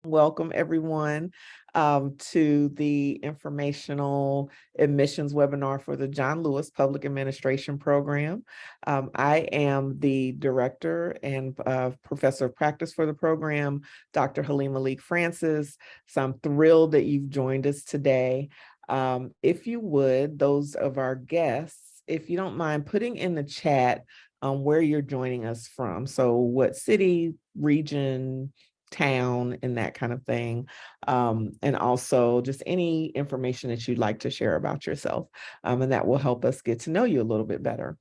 Welcome everyone to the informational admissions webinar for the John Lewis Public Administration Program. I am the director and professor of practice for the program, Dr. Halim Malik Francis. So I'm thrilled that you've joined us today. If you would, those of our guests, if you don't mind putting in the chat where you're joining us from. So what city, region, town, and that kind of thing. And also just any information that you'd like to share about yourself. And that will help us get to know you a little bit better.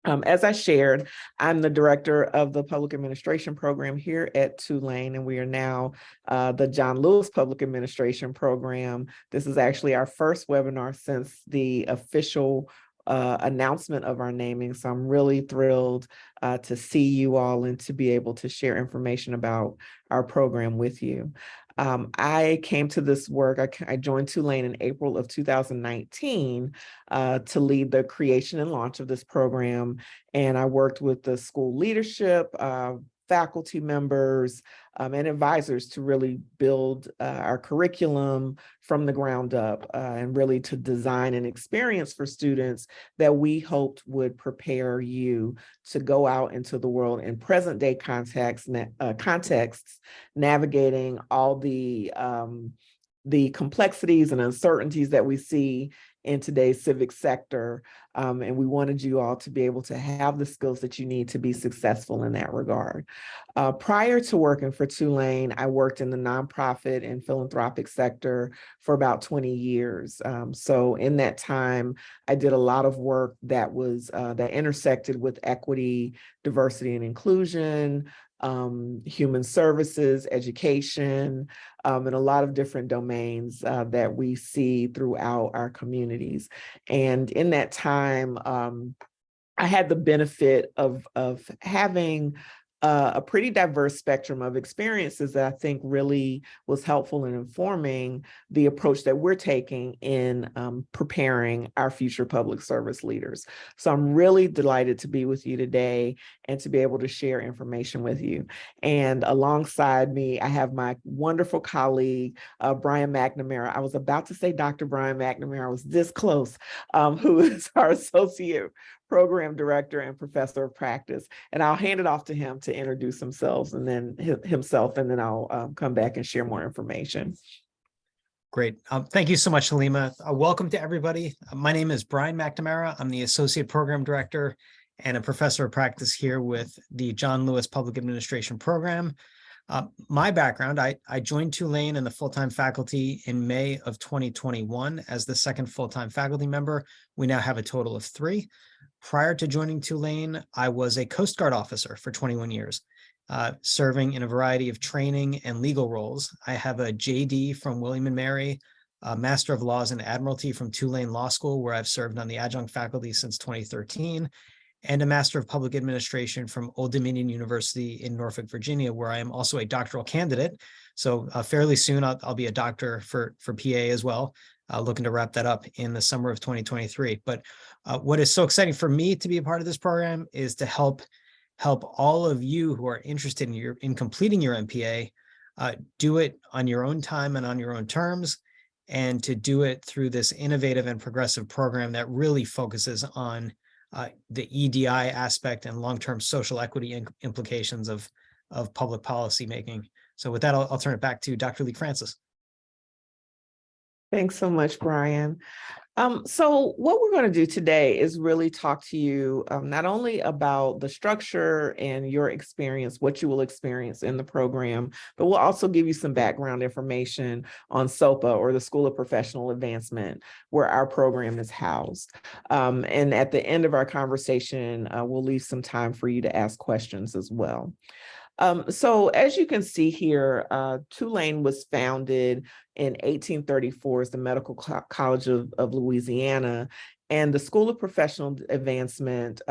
As I shared, I'm the director of the public administration program here at Tulane, and we are now the John Lewis Public Administration Program. This is actually our first webinar since the official announcement of our naming. So I'm really thrilled to see you all and to be able to share information about our program with you. I came to this work, I joined Tulane in April of 2019 to lead the creation and launch of this program. And I worked with the school leadership, faculty members, and advisors to really build our curriculum from the ground up and really to design an experience for students that we hoped would prepare you to go out into the world in present day contexts, navigating all the complexities and uncertainties that we see in today's civic sector. And we wanted you all to be able to have the skills that you need to be successful in that regard. Prior to working for Tulane, I worked in the nonprofit and philanthropic sector for about 20 years. So in that time, I did a lot of work that was that intersected with equity, diversity, and inclusion, human services, education, and a lot of different domains that we see throughout our communities. And in that time, I had the benefit of having a pretty diverse spectrum of experiences that I think really was helpful in informing the approach that we're taking in preparing our future public service leaders. So I'm really delighted to be with you today and to be able to share information with you. And alongside me, I have my wonderful colleague, Brian McNamara. I was about to say Dr. Brian McNamara, I was this close, who is our associate program director and professor of practice. And I'll hand it off to him to introduce himself and then I'll come back and share more information. Great. Thank you so much, Halima. Welcome to everybody. My name is Brian McNamara. I'm the Associate Program Director and a Professor of Practice here with the John Lewis Public Administration Program. My background, I joined Tulane in the full-time faculty in May of 2021 as the second full-time faculty member. We now have a total of 3. Prior to joining Tulane, I was a Coast Guard officer for 21 years, serving in a variety of training and legal roles. I have a JD from William & Mary, a Master of Laws in Admiralty from Tulane Law School, where I've served on the adjunct faculty since 2013, and a Master of Public Administration from Old Dominion University in Norfolk, Virginia, where I am also a doctoral candidate. So fairly soon, I'll be a doctor for PA as well. Looking to wrap that up in the summer of 2023. But what is so exciting for me to be a part of this program is to help all of you who are interested in completing your MPA do it on your own time and on your own terms, and to do it through this innovative and progressive program that really focuses on the EDI aspect and long-term social equity implications of public policy making. So with that, I'll turn it back to Dr. Lee Francis. Thanks so much, Brian. So what we're going to do today is really talk to you not only about the structure and your experience, what you will experience in the program, but we'll also give you some background information on SOPA, or the School of Professional Advancement, where our program is housed. And at the end of our conversation, we'll leave some time for you to ask questions as well. So as you can see here, Tulane was founded in 1834 as the Medical College of Louisiana, and the School of Professional Advancement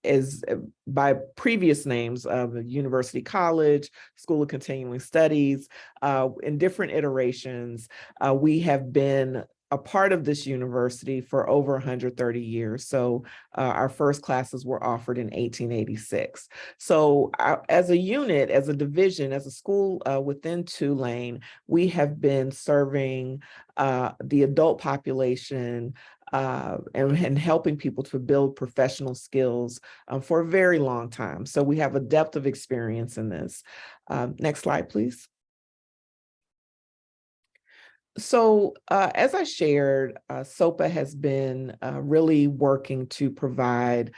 is by previous names of University College, School of Continuing Studies. In different iterations, we have been a part of this university for over 130 years. So our first classes were offered in 1886. So as a unit, as a division, as a school within Tulane, we have been serving the adult population and helping people to build professional skills for a very long time. So we have a depth of experience in this. Next slide, please. So as I shared, SOPA has been really working to provide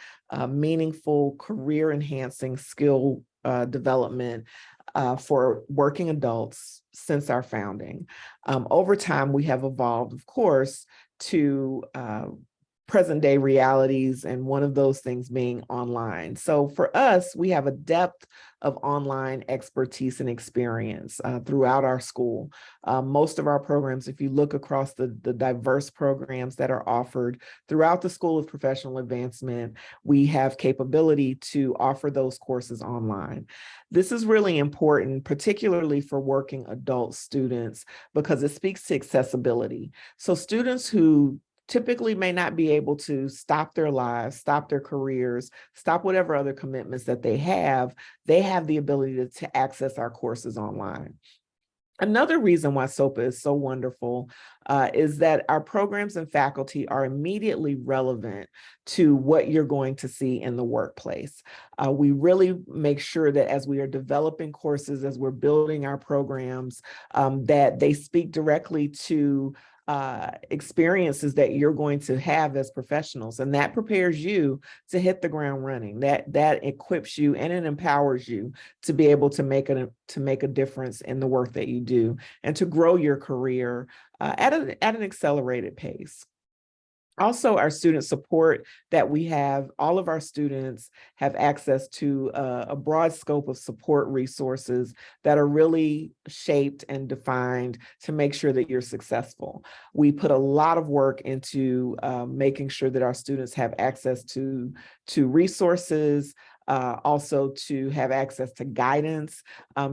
meaningful career enhancing skill development for working adults since our founding. Over time, we have evolved, of course, to present day realities, and one of those things being online. So for us, we have a depth of online expertise and experience throughout our school. Most of our programs, if you look across the diverse programs that are offered throughout the School of Professional Advancement, we have capability to offer those courses online. This is really important, particularly for working adult students, because it speaks to accessibility. So students who typically may not be able to stop their lives, stop their careers, stop whatever other commitments that they have the ability to access our courses online. Another reason why SOPA is so wonderful is that our programs and faculty are immediately relevant to what you're going to see in the workplace. We really make sure that as we are developing courses, as we're building our programs, that they speak directly to experiences that you're going to have as professionals, and that prepares you to hit the ground running. That equips you and it empowers you to be able to make a difference in the work that you do and to grow your career at an accelerated pace. Also, our student support that we have, all of our students have access to a broad scope of support resources that are really shaped and defined to make sure that you're successful. We put a lot of work into making sure that our students have access to resources, also to have access to guidance,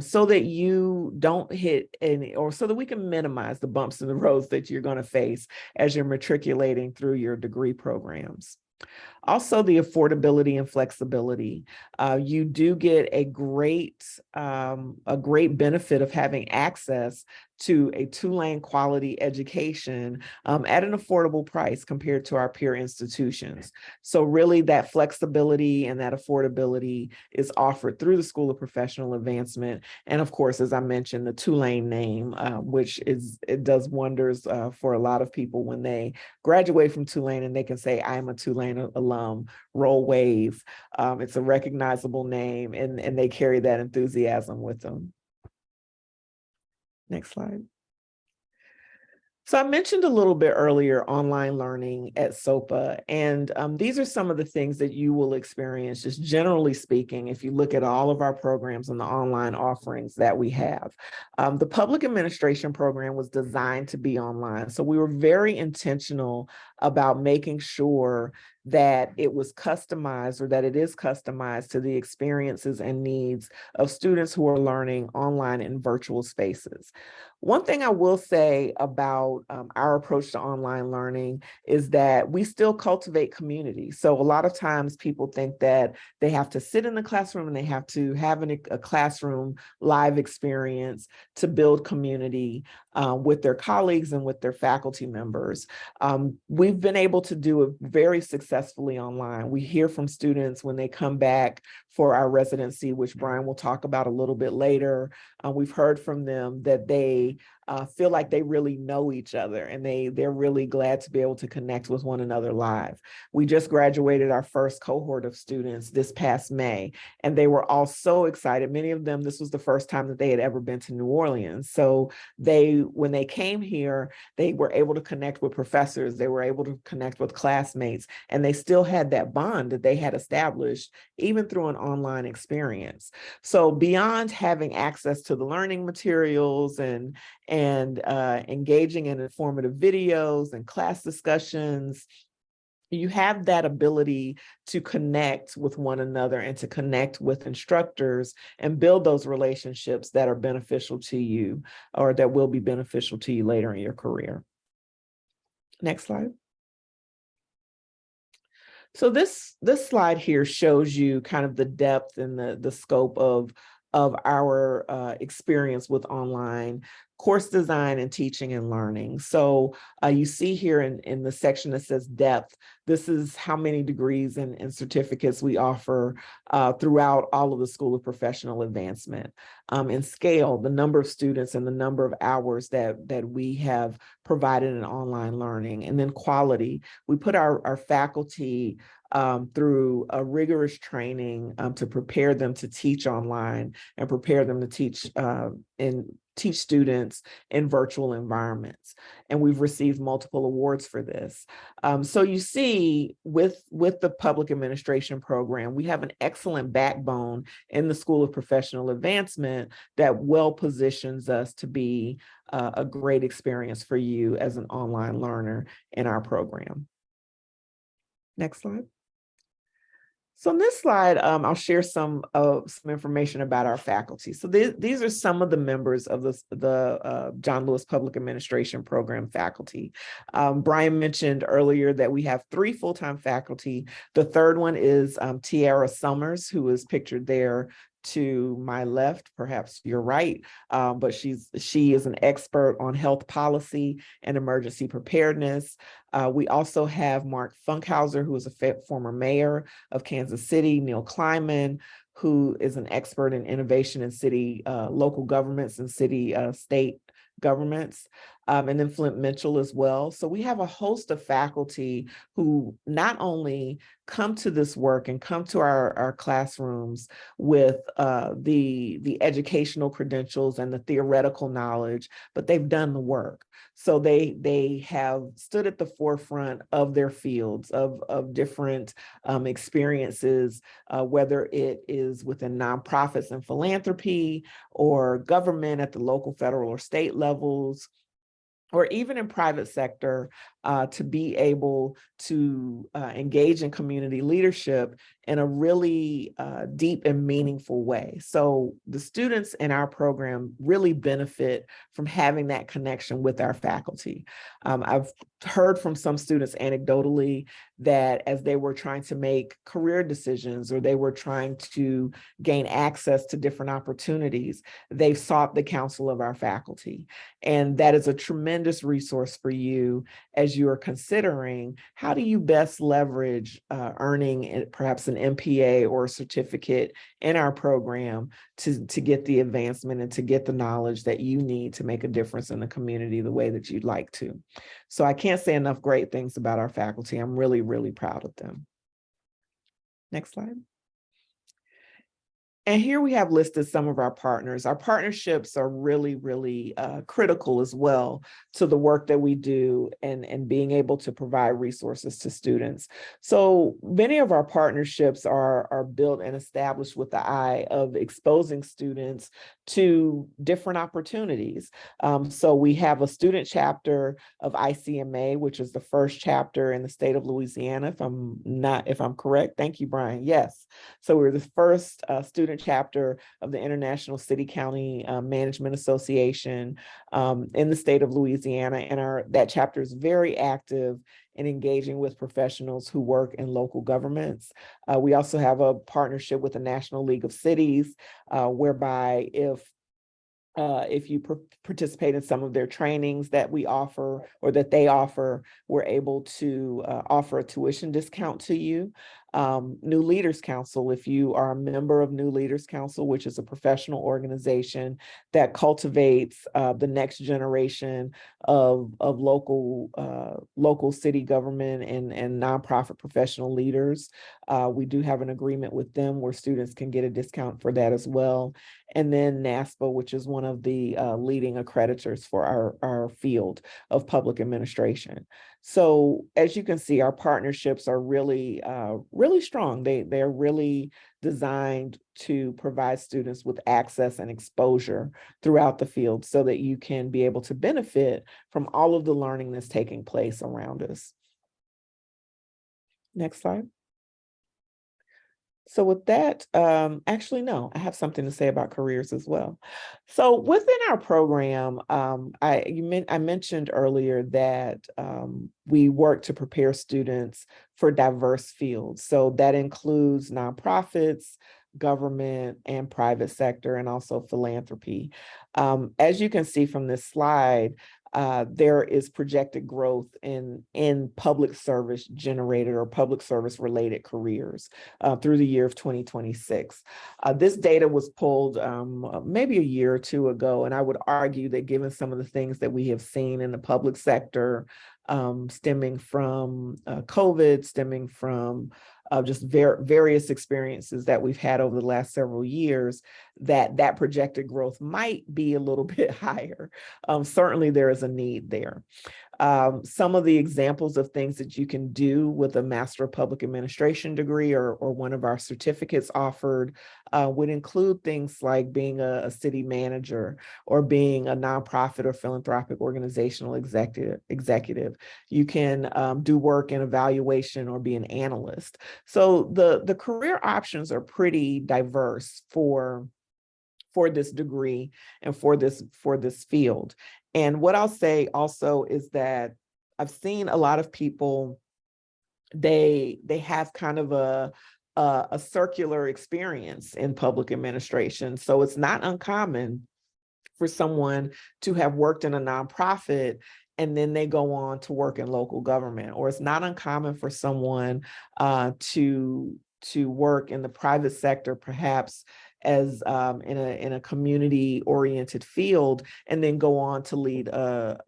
so that you don't hit any, or so that we can minimize the bumps in the roads that you're going to face as you're matriculating through your degree programs. Also, the affordability and flexibility. You do get a great benefit of having access to a Tulane quality education at an affordable price compared to our peer institutions. So really that flexibility and that affordability is offered through the School of Professional Advancement. And of course, as I mentioned, the Tulane name, which it does wonders for a lot of people when they graduate from Tulane and they can say, I'm a Tulane alum, roll wave. It's a recognizable name, and they carry that enthusiasm with them. Next slide. So I mentioned a little bit earlier online learning at SOPA, and these are some of the things that you will experience, just generally speaking, if you look at all of our programs and the online offerings that we have. The public administration program was designed to be online, so we were very intentional about making sure that it was customized, or that it is customized to the experiences and needs of students who are learning online in virtual spaces. One thing I will say about our approach to online learning is that we still cultivate community. So a lot of times people think that they have to sit in the classroom and they have to have a classroom live experience to build community with their colleagues and with their faculty members. We've been able to do it very successfully online. We hear from students when they come back for our residency, which Brian will talk about a little bit later. We've heard from them that they feel like they really know each other, and they're really glad to be able to connect with one another live. We just graduated our first cohort of students this past May, and they were all so excited. Many of them, this was the first time that they had ever been to New Orleans. So when they came here, they were able to connect with professors, they were able to connect with classmates, and they still had that bond that they had established even through an online experience. So beyond having access to the learning materials and engaging in informative videos and class discussions, you have that ability to connect with one another and to connect with instructors and build those relationships that are beneficial to you, or that will be beneficial to you later in your career. Next slide. So this slide here shows you kind of the depth and the scope of our experience with online course design and teaching and learning. So you see here in the section that says depth, this is how many degrees and certificates we offer throughout all of the School of Professional Advancement. In scale, the number of students and the number of hours that we have provided in online learning. And then quality, we put our faculty through a rigorous training to prepare them to teach online and prepare them to teach teach students in virtual environments. And we've received multiple awards for this. So you see with the public administration program, we have an excellent backbone in the School of Professional Advancement that well positions us to be a great experience for you as an online learner in our program. Next slide. So on this slide, I'll share some information about our faculty. So these are some of the members of the John Lewis Public Administration Program faculty. Brian mentioned earlier that we have 3 full-time faculty. The third one is Tiara Summers, who is pictured there to my left, perhaps your right, but she is an expert on health policy and emergency preparedness. We also have Mark Funkhauser, who is a former mayor of Kansas City, Neil Kleiman, who is an expert in innovation in city, local governments and city, state governments, and then Flint Mitchell as well. So we have a host of faculty who not only come to this work and come to our classrooms with the educational credentials and the theoretical knowledge, but they've done the work. So they have stood at the forefront of their fields of different experiences, whether it is within nonprofits and philanthropy or government at the local, federal, or state levels, or even in private sector, to be able to engage in community leadership in a really deep and meaningful way. So the students in our program really benefit from having that connection with our faculty. I've heard from some students anecdotally that as they were trying to make career decisions or they were trying to gain access to different opportunities, they've sought the counsel of our faculty. And that is a tremendous resource for you as you are considering how do you best leverage earning perhaps an MPA or a certificate in our program to get the advancement and to get the knowledge that you need to make a difference in the community the way that you'd like to. So I can't say enough great things about our faculty. I'm really, really proud of them. Next slide. And here we have listed some of our partners. Our partnerships are really, really critical as well to the work that we do and being able to provide resources to students. So many of our partnerships are built and established with the eye of exposing students to different opportunities. So we have a student chapter of ICMA, which is the first chapter in the state of Louisiana, if I'm correct. Thank you, Brian. Yes. So we're the first student chapter of the International City County Management Association in the state of Louisiana. And that chapter is very active in engaging with professionals who work in local governments. We also have a partnership with the National League of Cities, whereby if you participate in some of their trainings that we offer or that they offer, we're able to offer a tuition discount to you. New Leaders Council, if you are a member of New Leaders Council, which is a professional organization that cultivates the next generation of local city government and nonprofit professional leaders, we do have an agreement with them where students can get a discount for that as well. And then NASPA, which is one of the leading accreditors for our field of public administration. So as you can see, our partnerships are really, really strong. They're really designed to provide students with access and exposure throughout the field so that you can be able to benefit from all of the learning that's taking place around us. Next slide. So with that, actually, no, I have something to say about careers as well. So within our program, I mentioned earlier that we work to prepare students for diverse fields. So that includes nonprofits, government, and private sector, and also philanthropy. As you can see from this slide, there is projected growth in public service generated or public service related careers through the year of 2026. This data was pulled maybe a year or two ago, and I would argue that given some of the things that we have seen in the public sector, stemming from COVID, stemming from just various experiences that we've had over the last several years, that projected growth might be a little bit higher. Certainly there is a need there. Some of the examples of things that you can do with a Master of Public Administration degree or one of our certificates offered would include things like being a city manager or being a nonprofit or philanthropic organizational executive. You can do work in evaluation or be an analyst. So the career options are pretty diverse for this degree and for this field. And what I'll say also is that I've seen a lot of people, they have kind of a circular experience in public administration. So it's not uncommon for someone to have worked in a nonprofit and then they go on to work in local government, or it's not uncommon for someone to work in the private sector, perhaps as in a community oriented field, and then go on to lead a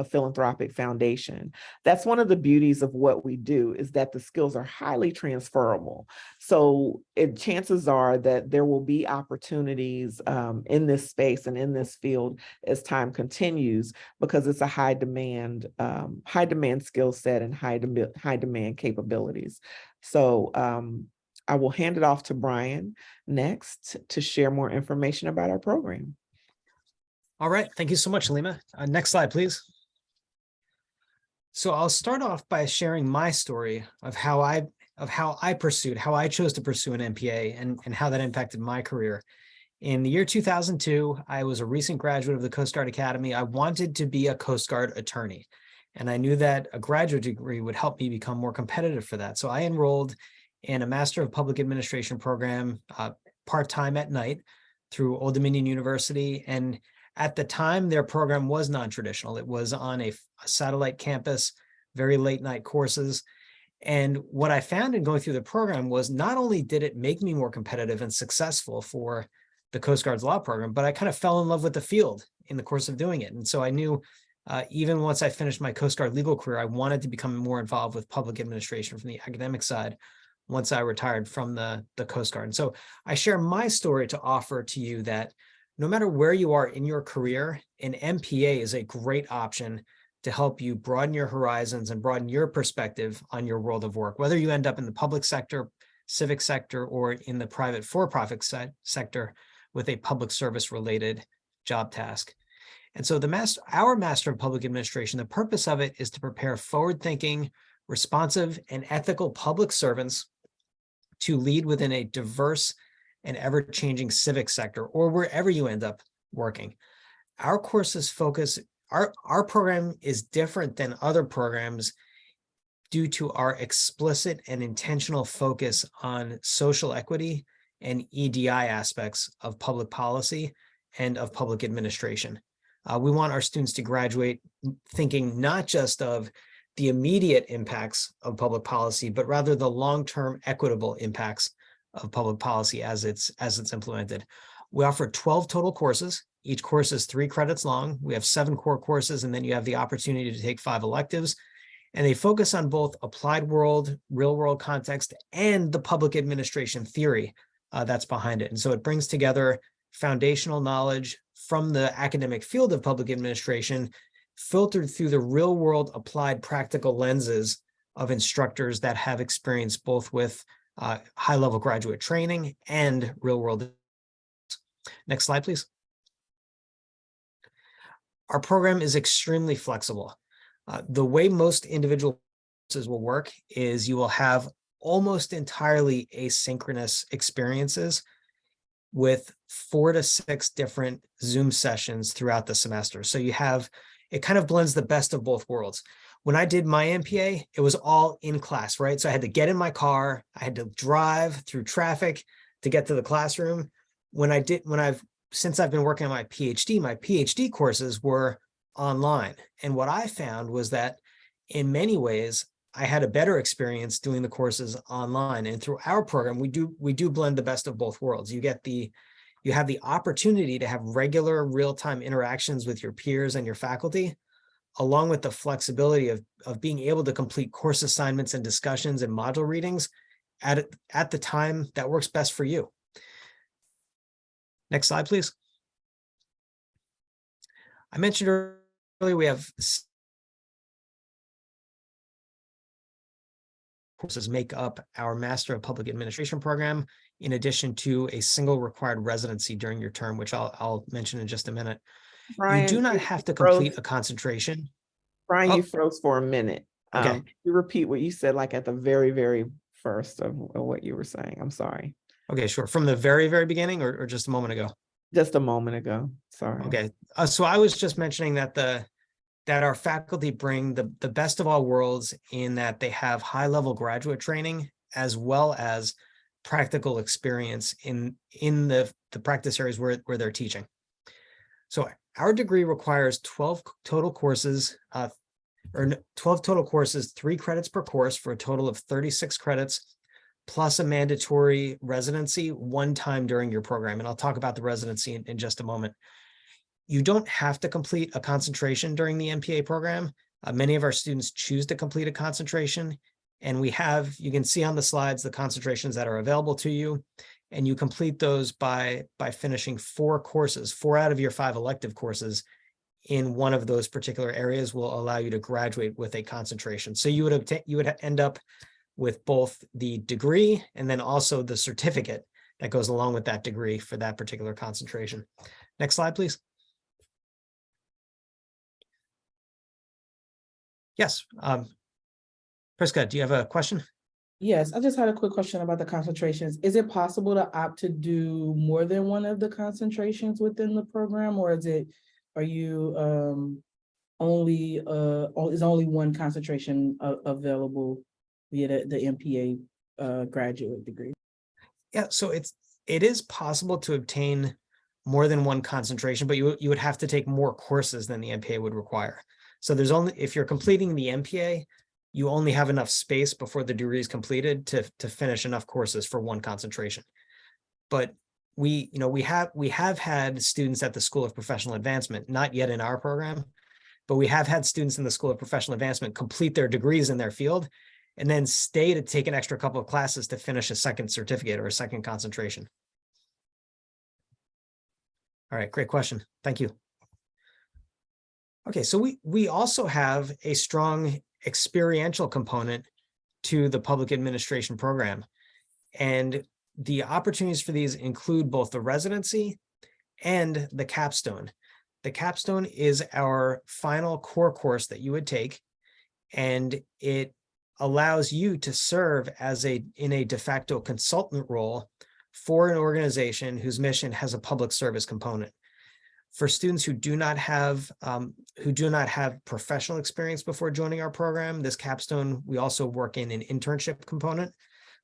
philanthropic foundation. That's one of the beauties of what we do, is that the skills are highly transferable. So chances are that there will be opportunities in this space and in this field as time continues, because it's a high demand skill set and high demand capabilities. So I will hand it off to Brian next to share more information about our program. All right, thank you so much, Halima. Next slide, please. So I'll start off by sharing my story of how I chose to pursue an MPA and how that impacted my career. In the year 2002, I was a recent graduate of the Coast Guard Academy. I wanted to be a Coast Guard attorney, and I knew that a graduate degree would help me become more competitive for that. So I enrolled in a Master of Public Administration program part-time at night through Old Dominion University. And at the time, their program was non-traditional. It was on a satellite campus, very late night courses. And what I found in going through the program was not only did it make me more competitive and successful for the Coast Guard's law program, but I kind of fell in love with the field in the course of doing it. And so I knew even once I finished my Coast Guard legal career, I wanted to become more involved with public administration from the academic side once I retired from the Coast Guard. And so I share my story to offer to you that no matter where you are in your career, an MPA is a great option to help you broaden your horizons and broaden your perspective on your world of work, whether you end up in the public sector, civic sector, or in the private for-profit sector with a public service related job task. And so our Master of Public Administration, the purpose of it is to prepare forward-thinking, responsive, and ethical public servants to lead within a diverse and ever-changing civic sector, or wherever you end up working. Our courses focus, our program is different than other programs due to our explicit and intentional focus on social equity and EDI aspects of public policy and of public administration. We want our students to graduate thinking not just of the immediate impacts of public policy, but rather the long-term equitable impacts of public policy as it's implemented. We offer 12 total courses. Each course is 3 credits long. We have 7 core courses, and then you have the opportunity to take 5 electives. And they focus on both applied world, real world context, and the public administration theory that's behind it. And so it brings together foundational knowledge from the academic field of public administration, filtered through the real world applied practical lenses of instructors that have experience both with high-level graduate training and real world. Next slide, please. Our program is extremely flexible. The way most individual courses will work is you will have almost entirely asynchronous experiences with 4 to 6 different Zoom sessions throughout the semester. So it kind of blends the best of both worlds. When I did my MPA, it was all in class, right? So I had to get in my car, I had to drive through traffic to get to the classroom. Since I've been working on my PhD courses were online. And what I found was that in many ways, I had a better experience doing the courses online. And through our program, we do blend the best of both worlds. You have the opportunity to have regular real-time interactions with your peers and your faculty, along with the flexibility of being able to complete course assignments and discussions and module readings at the time that works best for you. Next slide, please. I mentioned earlier we have courses make up our Master of Public Administration program, in addition to a single required residency during your term, which I'll mention in just a minute. Brian, You do not you have to froze. complete a concentration. Brian, Oh. you froze for a minute. Okay. You repeat what you said, like at the very, very first of what you were saying. I'm sorry. Okay, sure. From the very, very beginning or just a moment ago? Just a moment ago. Sorry. Okay. So I was just mentioning that that our faculty bring the best of all worlds in that they have high-level graduate training as well as practical experience in the practice areas where they're teaching. So our degree requires 12 total courses, 3 credits per course for a total of 36 credits, plus a mandatory residency one time during your program. And I'll talk about the residency in just a moment. You don't have to complete a concentration during the MPA program. Many of our students choose to complete a concentration, and you can see on the slides the concentrations that are available to you, and you complete those by finishing 4 courses. 4 out of your 5 elective courses in one of those particular areas will allow you to graduate with a concentration. So you would end up with both the degree and then also the certificate that goes along with that degree for that particular concentration. Next slide, please. Yes. Priska, do you have a question? Yes, I just had a quick question about the concentrations. Is it possible to opt to do more than one of the concentrations within the program, or are you is only one concentration available via the MPA graduate degree? Yeah, so it is possible to obtain more than one concentration, but you would have to take more courses than the MPA would require. So if you're completing the MPA, you only have enough space before the degree is completed to finish enough courses for one concentration. But we have had students at the School of Professional Advancement, not yet in our program, but we have had students in the School of Professional Advancement complete their degrees in their field and then stay to take an extra couple of classes to finish a second certificate or a second concentration. All right, great question. Thank you. Okay, so we also have a strong experiential component to the public administration program. And the opportunities for these include both the residency and the capstone. The capstone is our final core course that you would take, and it allows you to serve in a de facto consultant role for an organization whose mission has a public service component. For students who do not have professional experience before joining our program, this capstone, we also work in an internship component.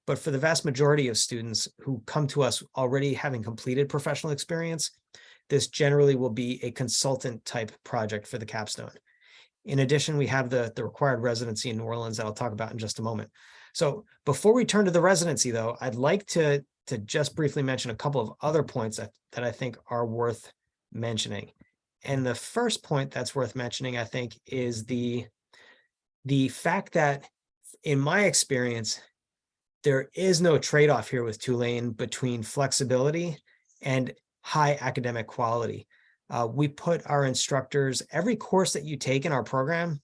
But for the vast majority of students who come to us already having completed professional experience, this generally will be a consultant type project for the capstone. In addition, we have the required residency in New Orleans that I'll talk about in just a moment. So before we turn to the residency, though, I'd like to just briefly mention a couple of other points that I think are worth mentioning. And the first point that's worth mentioning, I think, is the fact that in my experience, there is no trade-off here with Tulane between flexibility and high academic quality. We put our instructors, every course that you take in our program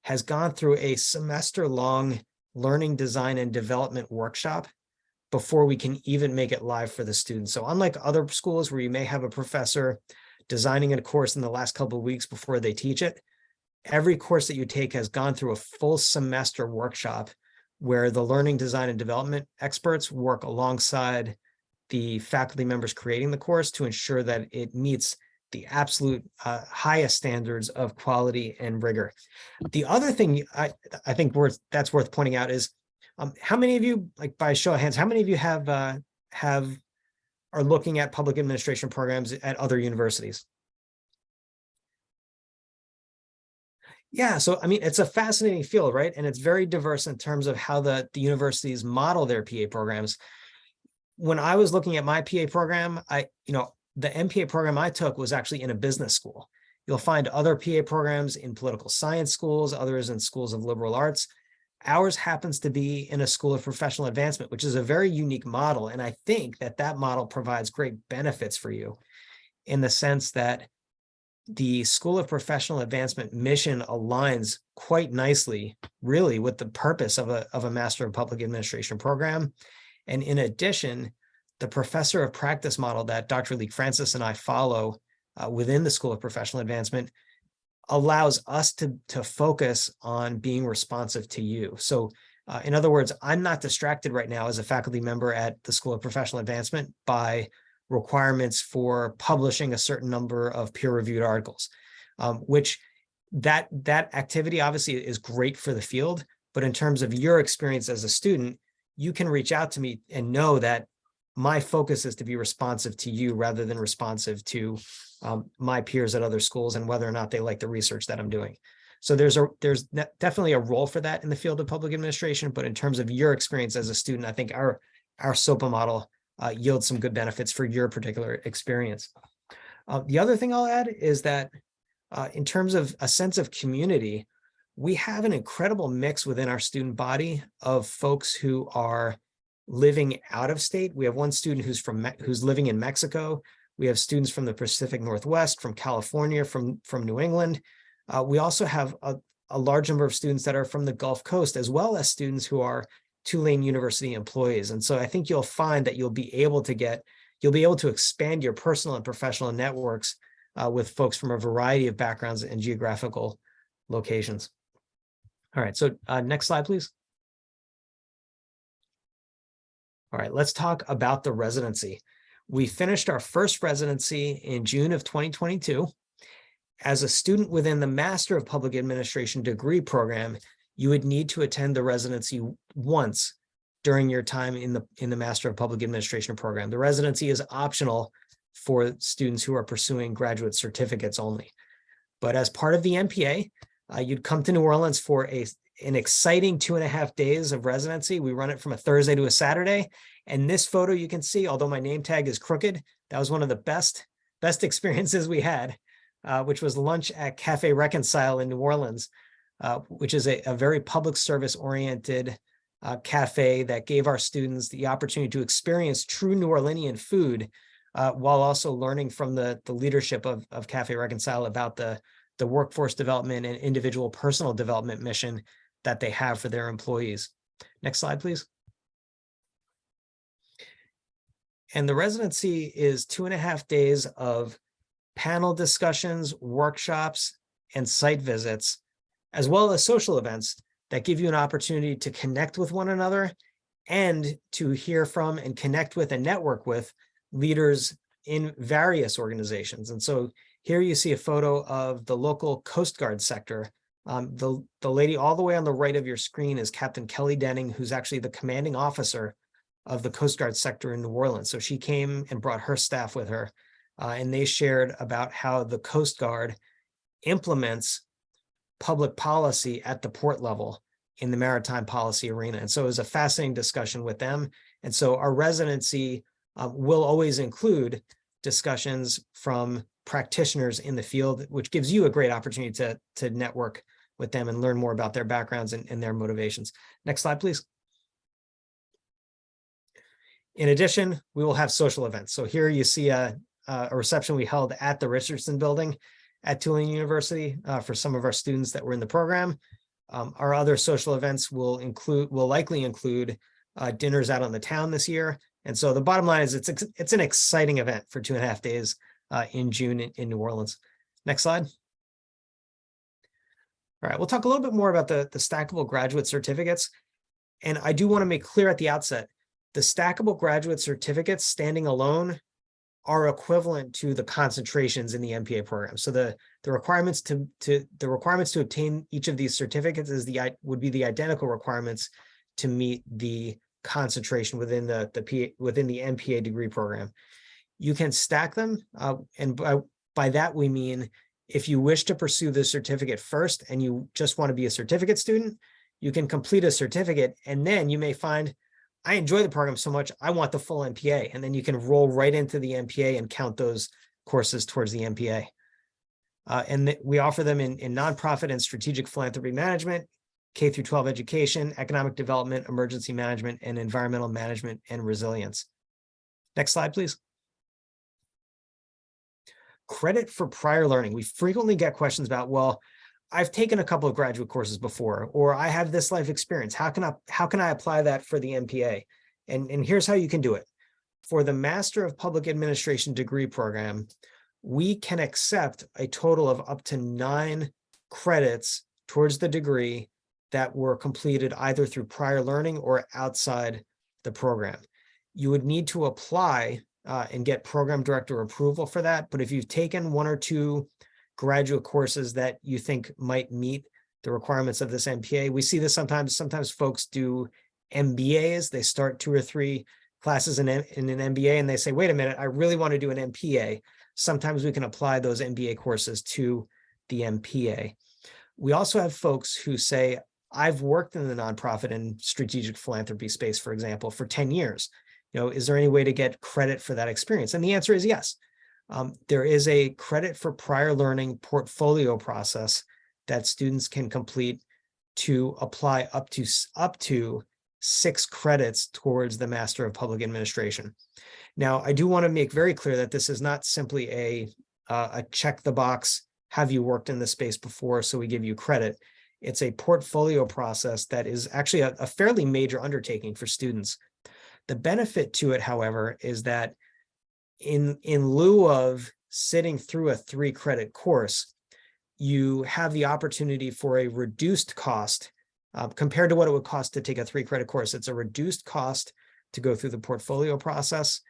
has gone through a semester-long learning, design, and development workshop before we can even make it live for the students. So unlike other schools where you may have a professor designing a course in the last couple of weeks before they teach it, every course that you take has gone through a full semester workshop where the learning design and development experts work alongside the faculty members creating the course to ensure that it meets the absolute highest standards of quality and rigor. The other thing I think that's worth pointing out is how many of you, like by show of hands, how many of you are looking at public administration programs at other universities? Yeah, so I mean, it's a fascinating field, right? And it's very diverse in terms of how the universities model their PA programs. When I was looking at my PA program, the MPA program I took was actually in a business school. You'll find other PA programs in political science schools, others in schools of liberal arts. Ours happens to be in a school of professional advancement, which is a very unique model. And I think that model provides great benefits for you in the sense that the School of Professional Advancement mission aligns quite nicely, really, with the purpose of a Master of Public Administration program. And in addition, the professor of practice model that Dr. Leek Francis and I follow within the School of Professional Advancement allows us to focus on being responsive to you. So in other words, I'm not distracted right now as a faculty member at the School of Professional Advancement by requirements for publishing a certain number of peer-reviewed articles, which that activity obviously is great for the field, but in terms of your experience as a student, you can reach out to me and know that my focus is to be responsive to you rather than responsive to my peers at other schools and whether or not they like the research that I'm doing. So there's definitely a role for that in the field of public administration, but in terms of your experience as a student, I think our SOPA model yields some good benefits for your particular experience. The other thing I'll add is that in terms of a sense of community, we have an incredible mix within our student body of folks who are living out of state. We have one student who's living in Mexico. We have students from the Pacific Northwest, from California, from New England. We also have a large number of students that are from the Gulf Coast, as well as students who are Tulane University employees. And so I think you'll find that you'll be able to expand your personal and professional networks with folks from a variety of backgrounds and geographical locations. All right, so next slide, please. All right, let's talk about the residency. We finished our first residency in June of 2022. As a student within the Master of Public Administration degree program, you would need to attend the residency once during your time in the Master of Public Administration program. The residency is optional for students who are pursuing graduate certificates only. But as part of the MPA, you'd come to New Orleans for an exciting 2.5 days of residency. We run it from a Thursday to a Saturday. And this photo you can see, although my name tag is crooked, that was one of the best experiences we had, which was lunch at Cafe Reconcile in New Orleans, which is a very public service oriented cafe that gave our students the opportunity to experience true New Orleanian food while also learning from the leadership of Cafe Reconcile about the workforce development and individual personal development mission that they have for their employees. Next slide, please. And the residency is 2.5 days of panel discussions, workshops, and site visits, as well as social events that give you an opportunity to connect with one another and to hear from and connect with and network with leaders in various organizations. And so here you see a photo of the local Coast Guard sector. The lady all the way on the right of your screen is Captain Kelly Denning, who's actually the commanding officer of the Coast Guard sector in New Orleans. So she came and brought her staff with her, and they shared about how the Coast Guard implements public policy at the port level in the maritime policy arena. And so it was a fascinating discussion with them. And so our residency will always include discussions from practitioners in the field, which gives you a great opportunity to network with them and learn more about their backgrounds and their motivations. Next slide, please. In addition, we will have social events. So here you see a reception we held at the Richardson Building at Tulane University for some of our students that were in the program. Our other social events will likely include dinners out on the town this year. And so the bottom line is it's an exciting event for 2.5 days in June in New Orleans. Next slide. All right, we'll talk a little bit more about the stackable graduate certificates. And I do want to make clear at the outset, the stackable graduate certificates standing alone are equivalent to the concentrations in the MPA program. So the requirements to obtain each of these certificates would be the identical requirements to meet the concentration within the MPA degree program. You can stack them, and by that we mean if you wish to pursue the certificate first and you just want to be a certificate student, you can complete a certificate, and then you may find, I enjoy the program so much, I want the full MPA, and then you can roll right into the MPA and count those courses towards the MPA. We offer them in nonprofit and strategic philanthropy management, K through 12 education, economic development, emergency management, and environmental management and resilience. Next slide, please. Credit for prior learning. We frequently get questions about, well, I've taken a couple of graduate courses before, or I have this life experience. How can I apply that for the MPA? And here's how you can do it. For the Master of Public Administration degree program, we can accept a total of up to 9 credits towards the degree that were completed either through prior learning or outside the program. You would need to apply and get program director approval for that. But if you've taken 1 or 2 graduate courses that you think might meet the requirements of this MPA, we see this sometimes. Sometimes folks do MBAs. They start 2 or 3 classes in an MBA and they say, wait a minute, I really want to do an MPA. Sometimes we can apply those MBA courses to the MPA. We also have folks who say, I've worked in the nonprofit and strategic philanthropy space, for example, for 10 years. Is there any way to get credit for that experience? And the answer is yes. There is a credit for prior learning portfolio process that students can complete to apply up to 6 credits towards the Master of Public Administration. Now, I do want to make very clear that this is not simply a check the box, have you worked in this space before, so we give you credit. It's a portfolio process that is actually a fairly major undertaking for students. The benefit to it, however, is that in lieu of sitting through a 3-credit course, you have the opportunity for a reduced cost compared to what it would cost to take a 3-credit course. It's a reduced cost to go through the portfolio process,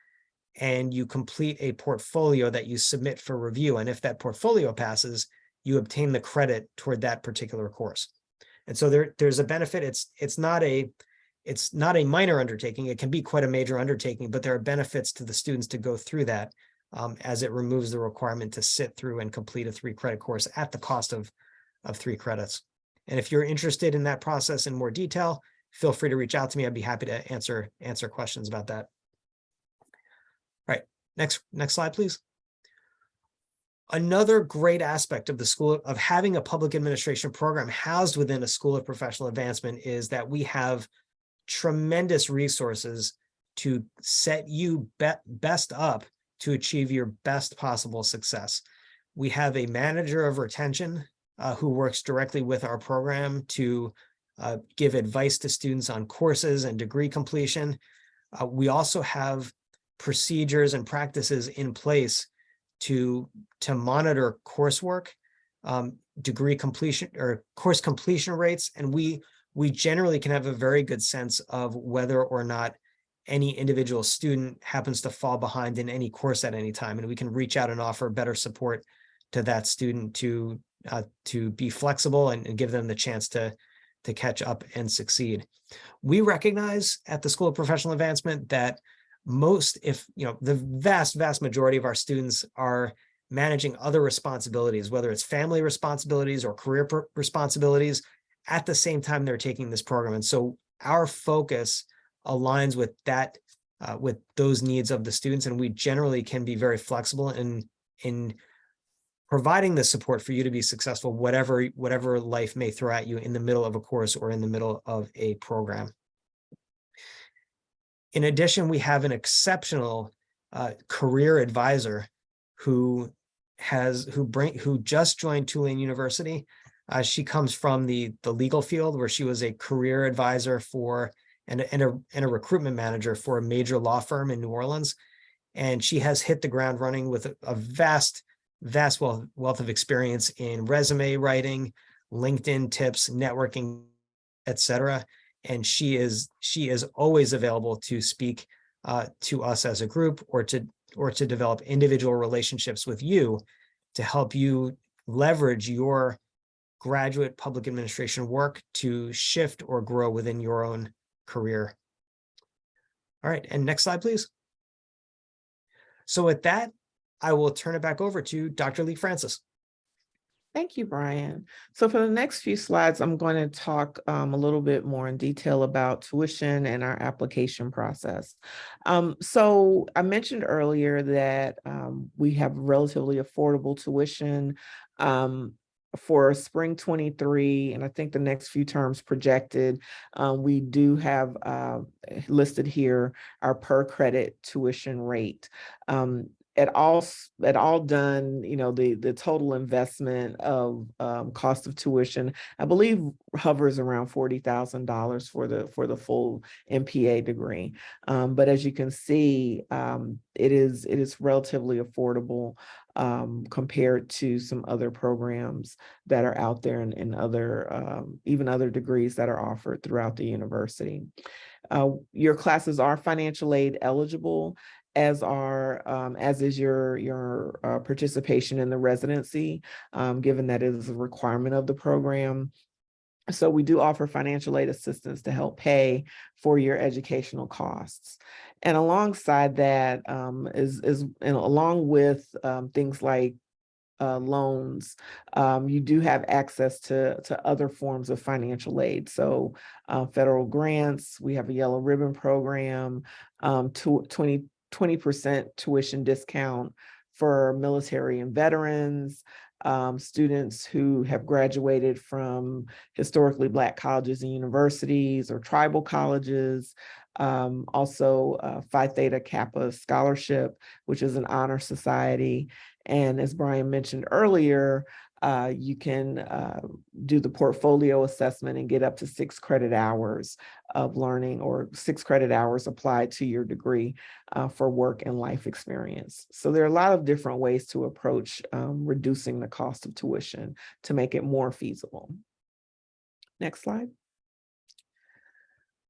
and you complete a portfolio that you submit for review. And if that portfolio passes, you obtain the credit toward that particular course. And so there's a benefit. It's not a minor undertaking. It can be quite a major undertaking, but there are benefits to the students to go through that as it removes the requirement to sit through and complete a 3-credit course at the cost of 3 credits. And if you're interested in that process in more detail, feel free to reach out to me. I'd be happy to answer questions about that. All right, next slide, please. Another great aspect of the school of having a public administration program housed within a School of Professional Advancement is that we have tremendous resources to set you best up to achieve your best possible success. We have a manager of retention who works directly with our program to give advice to students on courses and degree completion. We also have procedures and practices in place to monitor coursework, degree completion or course completion rates, and we generally can have a very good sense of whether or not any individual student happens to fall behind in any course at any time, and we can reach out and offer better support to that student to be flexible and give them the chance to catch up and succeed. We recognize at the School of Professional Advancement that the vast majority of our students are managing other responsibilities, whether it's family responsibilities or career responsibilities, at the same time they're taking this program. And so our focus aligns with that, with those needs of the students. And we generally can be very flexible in providing the support for you to be successful, whatever life may throw at you in the middle of a course or in the middle of a program. In addition, we have an exceptional career advisor who just joined Tulane University. She comes from the legal field, where she was a career advisor and a recruitment manager for a major law firm in New Orleans. And she has hit the ground running with a vast wealth of experience in resume writing, LinkedIn tips, networking, etc. and she is always available to speak to us as a group, or to develop individual relationships with you to help you leverage your graduate public administration work to shift or grow within your own career. All right, and next slide, please. So with that, I will turn it back over to Dr. Lee Francis. Thank you, Brian. So for the next few slides, I'm going to talk a little bit more in detail about tuition and our application process. So I mentioned earlier that we have relatively affordable tuition for spring 23, and I think the next few terms projected. We do have listed here our per credit tuition rate. At all done, the total investment of cost of tuition, I believe, hovers around $40,000 for the full MPA degree. But as you can see, it is relatively affordable compared to some other programs that are out there, and other even other degrees that are offered throughout the university. Your classes are financial aid eligible, as is your participation in the residency, given that it is a requirement of the program. So we do offer financial aid assistance to help pay for your educational costs. And alongside that, along with things like loans, you do have access to other forms of financial aid. So federal grants, we have a Yellow Ribbon program, 20% tuition discount for military and veterans, students who have graduated from historically Black colleges and universities or tribal colleges. Also Phi Theta Kappa Scholarship, which is an honor society. And as Brian mentioned earlier, you can do the portfolio assessment and get up to 6 credit hours of learning, or 6 credit hours applied to your degree for work and life experience. So there are a lot of different ways to approach reducing the cost of tuition to make it more feasible. Next slide.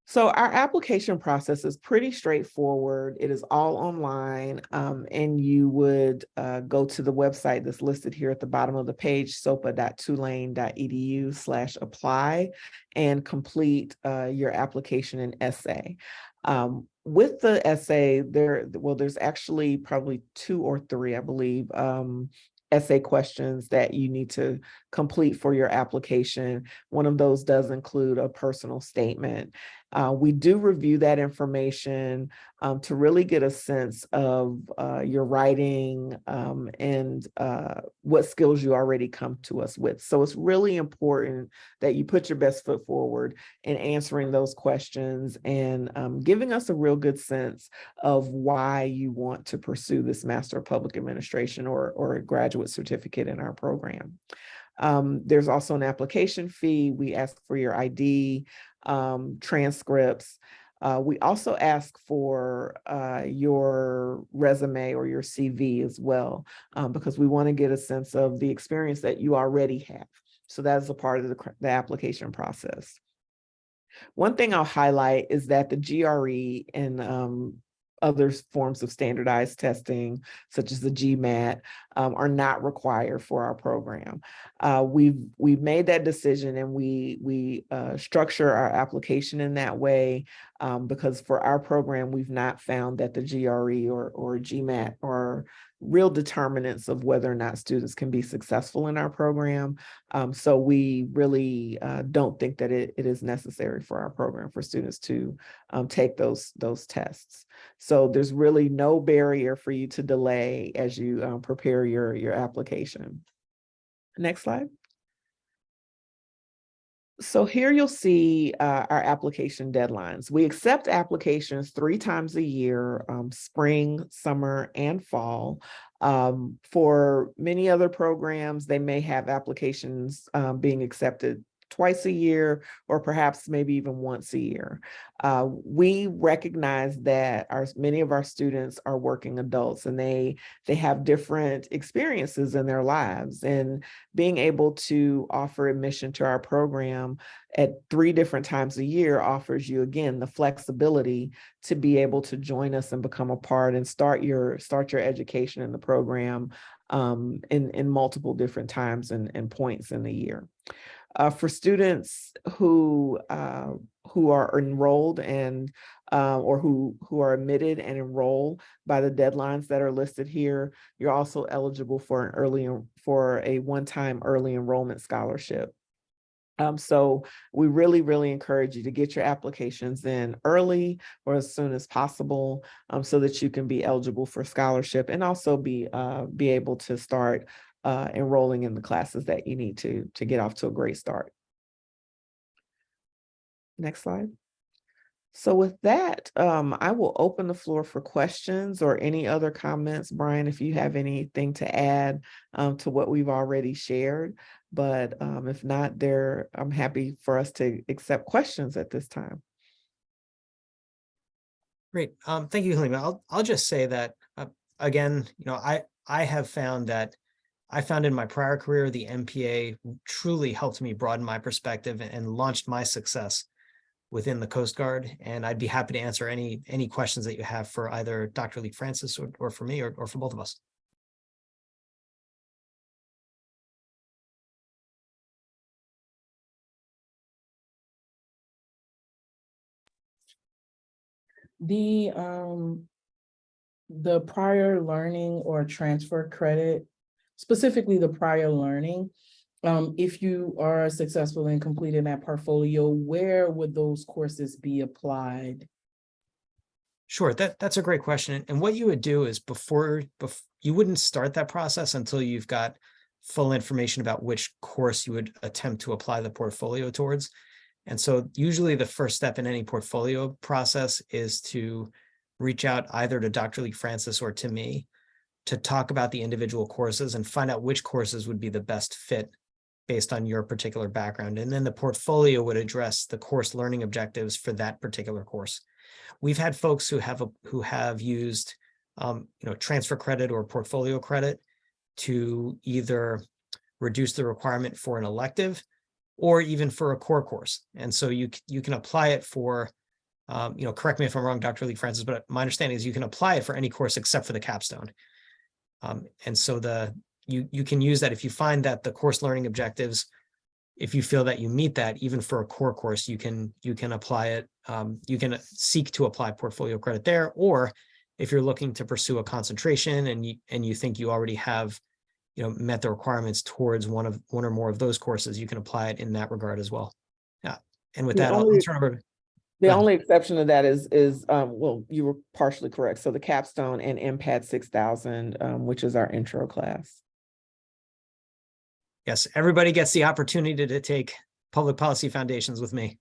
So our application process is pretty straightforward. It is all online, and you would go to the website that's listed here at the bottom of the page, sopa.tulane.edu/apply, and complete your application and essay. With the essay, there's actually probably 2 or 3, I believe, essay questions that you need to complete for your application. One of those does include a personal statement. We do review that information to really get a sense of your writing and what skills you already come to us with. So it's really important that you put your best foot forward in answering those questions and giving us a real good sense of why you want to pursue this Master of Public Administration or a graduate certificate in our program. There's also an application fee. We ask for your ID, transcripts. We also ask for your resume or your CV as well, because we want to get a sense of the experience that you already have. So that is a part of the application process. One thing I'll highlight is that the GRE and other forms of standardized testing, such as the GMAT, are not required for our program. We've made that decision, and we structure our application in that way because for our program, we've not found that the GRE or GMAT are real determinants of whether or not students can be successful in our program. So we really don't think that it is necessary for our program for students to take those tests. So there's really no barrier for you to delay as you prepare your application. Next slide. So here you'll see our application deadlines. We accept applications 3 times a year, spring, summer, and fall. For many other programs, they may have applications being accepted twice a year, or perhaps maybe even once a year. We recognize that many of our students are working adults, and they have different experiences in their lives, and being able to offer admission to our program at 3 different times a year offers you, again, the flexibility to be able to join us and become a part and start your education in the program in multiple different times and points in the year. For students who are enrolled and or who are admitted and enroll by the deadlines that are listed here, you're also eligible for a one-time early enrollment scholarship. So we really encourage you to get your applications in early or as soon as possible, so that you can be eligible for scholarship and also be able to start enrolling in the classes that you need to get off to a great start. Next slide. So with that, I will open the floor for questions or any other comments. Brian, if you have anything to add to what we've already shared, but if not, I'm happy for us to accept questions at this time. Great. Thank you, Halima. I'll just say that, again, I have found that in my prior career, the MPA truly helped me broaden my perspective and launched my success within the Coast Guard. And I'd be happy to answer any questions that you have for either Dr. Lee Francis or for me or for both of us. The prior learning or transfer credit, specifically the prior learning, if you are successful in completing that portfolio, where would those courses be applied? Sure, that's a great question. And what you would do is before you wouldn't start that process until you've got full information about which course you would attempt to apply the portfolio towards. And so usually the first step in any portfolio process is to reach out either to Dr. Lee Francis or to me to talk about the individual courses and find out which courses would be the best fit based on your particular background. And then the portfolio would address the course learning objectives for that particular course. We've had folks who have used transfer credit or portfolio credit to either reduce the requirement for an elective or even for a core course. And so you can apply it for, correct me if I'm wrong, Dr. Lee Francis, but my understanding is you can apply it for any course except for the capstone. And so you can use that if you find that the course learning objectives, if you feel that you meet that, even for a core course, you can apply it. You can seek to apply portfolio credit there, or if you're looking to pursue a concentration and you think you already have, met the requirements towards one or more of those courses, you can apply it in that regard as well. Yeah. And with that, I'll turn over. The only exception to that is well, you were partially correct. So the capstone and MPAD 6000, which is our intro class. Yes, everybody gets the opportunity to take public policy foundations with me.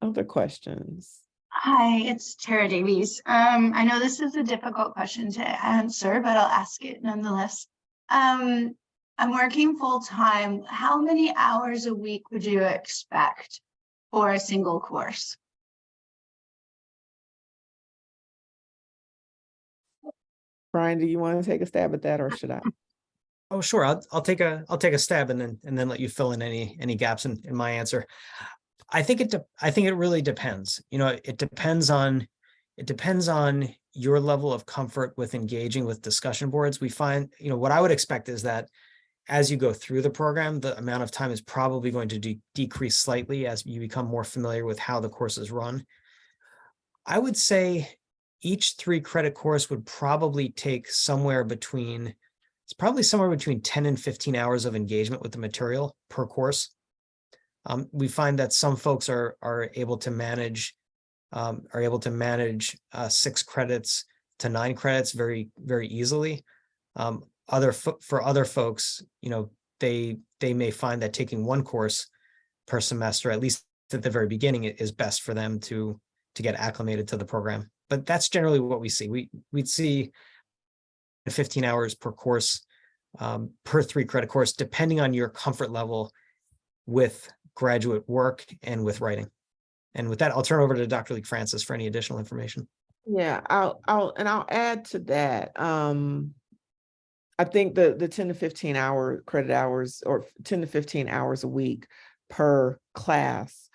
Other questions? Hi, it's Tara Davies. I know this is a difficult question to answer, but I'll ask it nonetheless. I'm working full-time. How many hours a week would you expect for a single course? Brian, do you want to take a stab at that, or should I? Oh, sure. I'll take a stab and then let you fill in any gaps in my answer. I think it really depends. It depends on your level of comfort with engaging with discussion boards. We find, what I would expect is that as you go through the program, the amount of time is probably going to decrease slightly as you become more familiar with how the courses run. I would say each 3-credit course would probably take somewhere between 10 and 15 hours of engagement with the material per course. We find that some folks are able to manage 6 credits to 9 credits very, very easily. For other folks, they may find that taking 1 course per semester, at least at the very beginning, is best for them to get acclimated to the program. But that's generally what we see. We'd see 15 hours per course per 3-credit course, depending on your comfort level with graduate work and with writing. And with that, I'll turn over to Dr. Lee Francis for any additional information. Yeah, I'll add to that. I think the 10 to 15 hour credit hours, or 10 to 15 hours a week per class,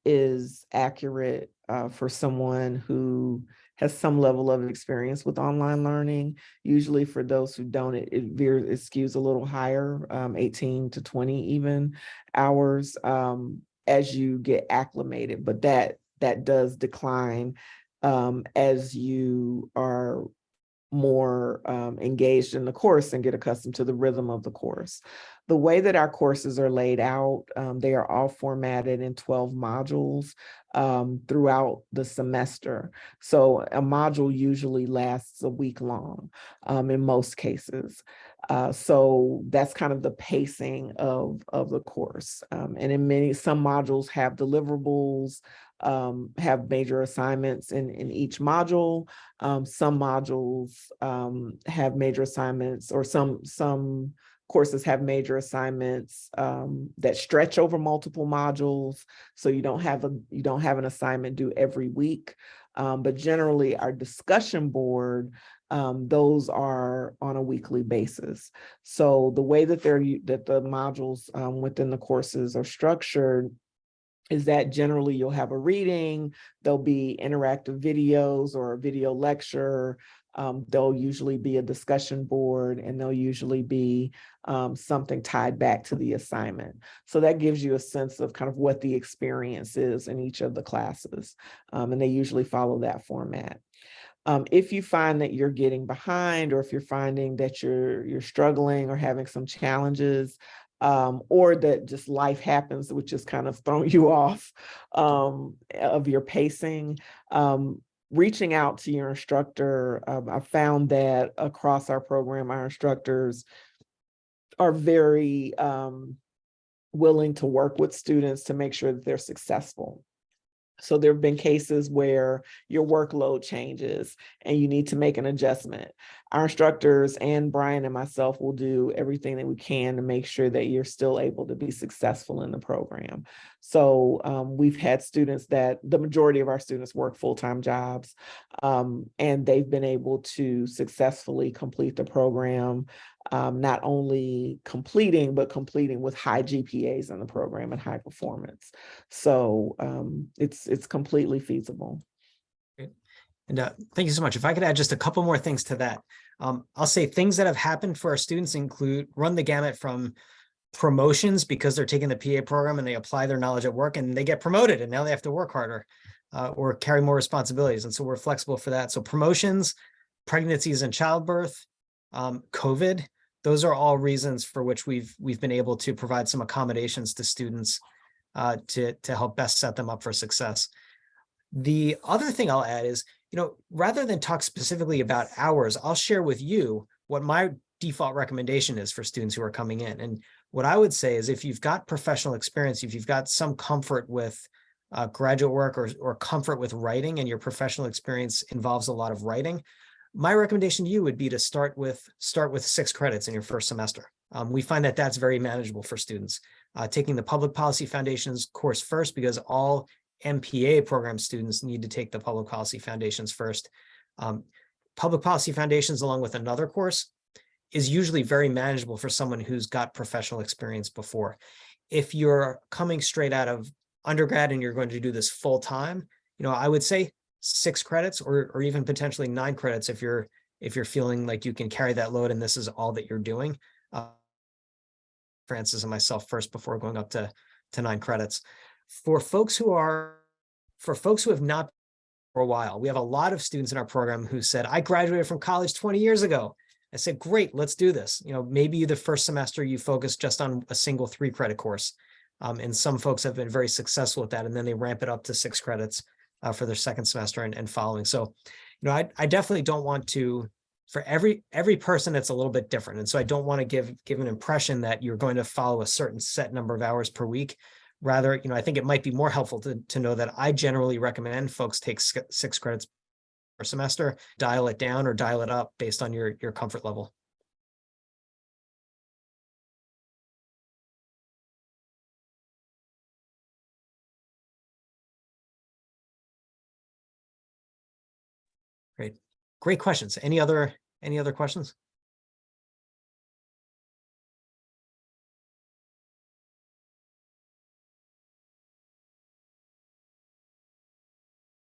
is accurate for someone who has some level of experience with online learning. Usually for those who don't, it skews a little higher, 18 to 20 even hours as you get acclimated, but that does decline as you are more engaged in the course and get accustomed to the rhythm of the course. The way that our courses are laid out, they are all formatted in 12 modules throughout the semester. So a module usually lasts a week long in most cases. So that's kind of the pacing of the course. And in some modules have deliverables, have major assignments in each module. Some modules have major assignments, or some courses have major assignments that stretch over multiple modules. So you don't have an assignment due every week. But generally our discussion board, those are on a weekly basis. So the way that the modules within the courses are structured is that generally you'll have a reading, there'll be interactive videos or a video lecture, there'll usually be a discussion board, and there'll usually be something tied back to the assignment. So that gives you a sense of kind of what the experience is in each of the classes, and they usually follow that format. If you find that you're getting behind, or if you're finding that you're struggling or having some challenges, or that just life happens, which is kind of throwing you off of your pacing, reaching out to your instructor. I found that across our program, our instructors are very willing to work with students to make sure that they're successful. So there have been cases where your workload changes and you need to make an adjustment. Our instructors and Brian and myself will do everything that we can to make sure that you're still able to be successful in the program. So we've had students that the majority of our students work full-time jobs, and they've been able to successfully complete the program, not only completing, but completing with high GPAs in the program and high performance. So it's completely feasible. And thank you so much. If I could add just a couple more things to that. I'll say things that have happened for our students run the gamut from promotions, because they're taking the PA program and they apply their knowledge at work and they get promoted and now they have to work harder or carry more responsibilities. And so we're flexible for that. So promotions, pregnancies and childbirth, COVID, those are all reasons for which we've been able to provide some accommodations to students to help best set them up for success. The other thing I'll add is, rather than talk specifically about hours, I'll share with you what my default recommendation is for students who are coming in. And what I would say is, if you've got professional experience, if you've got some comfort with graduate work or comfort with writing, and your professional experience involves a lot of writing, my recommendation to you would be to start with 6 credits in your first semester. We find that that's very manageable for students. Taking the Public Policy Foundations course first, because all MPA program students need to take the Public Policy Foundations first. Public Policy Foundations, along with another course, is usually very manageable for someone who's got professional experience before. If you're coming straight out of undergrad and you're going to do this full time, I would say 6 credits or even potentially 9 credits if you're feeling like you can carry that load and this is all that you're doing. Francis and myself first before going up to 9 credits. For folks who have not for a while, we have a lot of students in our program who said, I graduated from college 20 years ago. I said, great, let's do this. Maybe the first semester you focus just on a single 3-credit course. And some folks have been very successful with that. And then they ramp it up to 6 credits for their second semester and following. So, I definitely don't want to, for every person, it's a little bit different. And so I don't want to give an impression that you're going to follow a certain set number of hours per week. Rather, I think it might be more helpful to know that I generally recommend folks take 6 credits per semester, dial it down or dial it up based on your comfort level. Great. Great questions. Any other questions?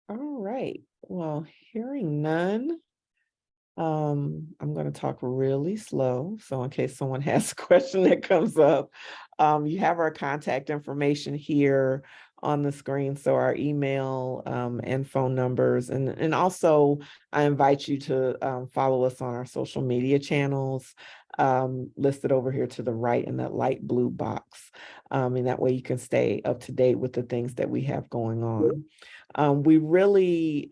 All right, well, hearing none, I'm gonna talk really slow, so in case someone has a question that comes up, you have our contact information here on the screen, so our email, and phone numbers, and also I invite you to, follow us on our social media channels, listed over here to the right in that light blue box. And that way you can stay up to date with the things that we have going on. We really,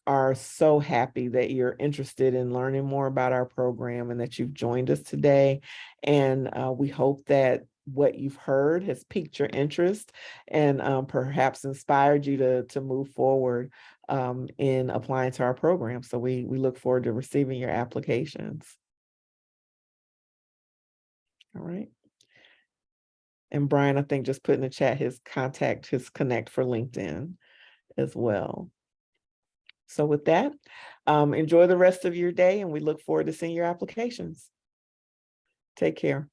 are so happy that you're interested in learning more about our program and that you've joined us today. And we hope that what you've heard has piqued your interest and perhaps inspired you to move forward in applying to our program. So we look forward to receiving your applications. All right. And Brian, I think just put in the chat his connect for LinkedIn as well. So with that, enjoy the rest of your day and we look forward to seeing your applications. Take care.